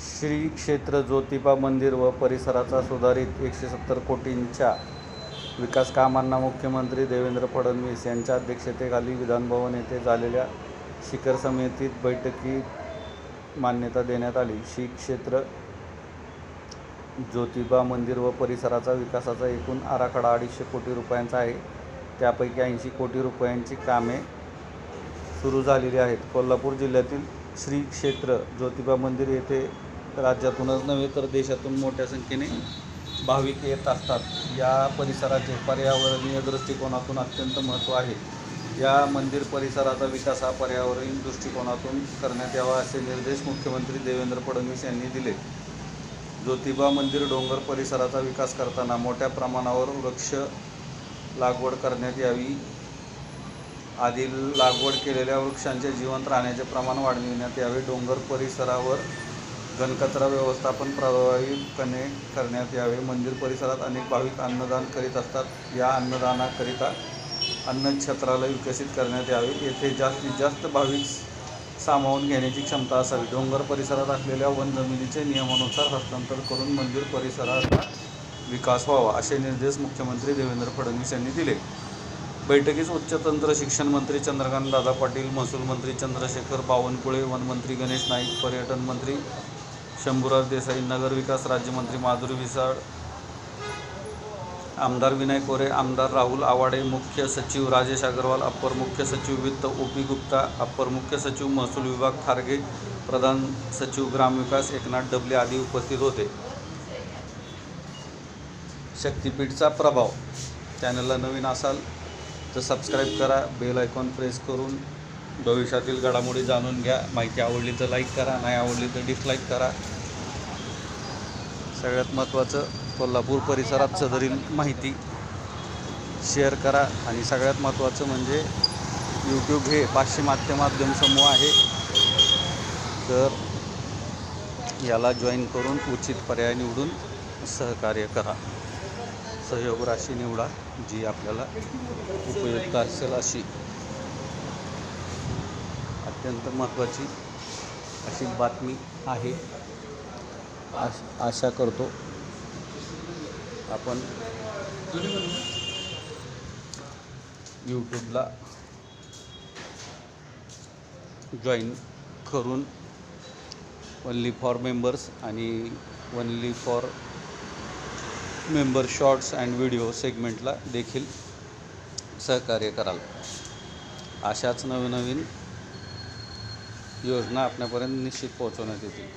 श्री क्षेत्र ज्योतिबा मंदिर व परिसराचा सुधारित 170 कोटींच्या विकास कामांना मुख्यमंत्री देवेंद्र फडणवीस यांच्या अध्यक्षतेखाली विधानभवन येथे झालेल्या शिखर समितीत बैठकीत मान्यता देण्यात आली. श्री क्षेत्र ज्योतिबा मंदिर व परिसराचा विकासाचा एकूण आराखडा 250 कोटी रुपयांचा आहे. त्यापैकी 80 कोटी रुपयांची कामे सुरू झालेली आहेत. कोल्हापूर जिल्ह्यातील श्री क्षेत्र ज्योतिबा मंदिर येथे राज्यातूनच नव्हे तर देशातून मोठ्या संख्येने भाविक येत असतात. या परिसराचे पर्यावरणीय दृष्टिकोनातून अत्यंत महत्त्व आहे. या मंदिर परिसराचा विकास हा पर्यावरणीय दृष्टिकोनातून करण्यात यावा असे निर्देश मुख्यमंत्री देवेंद्र फडणवीस यांनी दिले. ज्योतिबा मंदिर डोंगर परिसराचा विकास करताना मोठ्या प्रमाणावर वृक्ष लागवड करण्यात यावी. आधी लागवड केलेल्या वृक्षांचे जिवंत राहण्याचे प्रमाण वाढविण्यात यावे. डोंगर परिसरावर घनकचरा व्यवस्थापन प्रभावीपणे करण्यात यावे. मंदिर परिसरात अनेक भाविक अन्नदान करीत असतात. या अन्नदानाकरिता अन्नछत्रालय विकसित करण्यात यावे. येथे जास्तीत जास्त भाविक सामावून घेण्याची क्षमता असावी. डोंगर परिसरात असलेल्या वन जमिनीचे नियमानुसार हस्तांतर करून मंदिर परिसराचा विकास व्हावा असे निर्देश मुख्यमंत्री देवेंद्र फडणवीस यांनी दिले. बैठकीस उच्च तंत्र शिक्षण मंत्री चंद्रकांत दादा पाटील, महसूल मंत्री चंद्रशेखर बावनकुळे, वनमंत्री गणेश नाईक, पर्यटन मंत्री शंभूराज देसाई, नगरविकास राज्यमंत्री माधुरी मिसाळ, आमदार विनय कोरे, आमदार राहुल आवाडे, मुख्य सचिव राजेश अग्रवाल, अप्पर मुख्य सचिव वित्त OP गुप्ता, अप्पर मुख्य सचिव महसूल विभाग खारगे, प्रधान सचिव ग्रामविकास एकनाथ डबले आदी उपस्थित होते. शक्तिपीठचा प्रभाव. चॅनलला नवीन असाल तर सबस्क्राईब करा, बेल आयकॉन प्रेस करून भविष्यातील घडामोडी जाणून घ्या. माहिती आवडली तर लाईक करा, नाही आवडली तर डिसलाईक करा. सगळ्यात महत्त्वाचं कोल्हापूर परिसरात सदरील माहिती शेअर करा. आणि सगळ्यात महत्त्वाचं म्हणजे YouTube हे पाश्चिमात्य माध्यम समूह आहे, तर याला जॉईन करून उचित पर्याय निवडून सहकार्य करा. सहयोग राशी निवडा जी आपल्याला उपयुक्त असेल अशी. अत्यंत महत्त्वाची अशी बातमी आहे. आशा करतो आपण YouTubeला जॉईन करून ओन्ली फॉर मेंबर्स आणि only for member shorts and video सेगमेंटला देखील सहकार्य कराल. अशाच नवनवीन योजना आपल्यापर्यंत निश्चित पोहोचवण्यात येतील.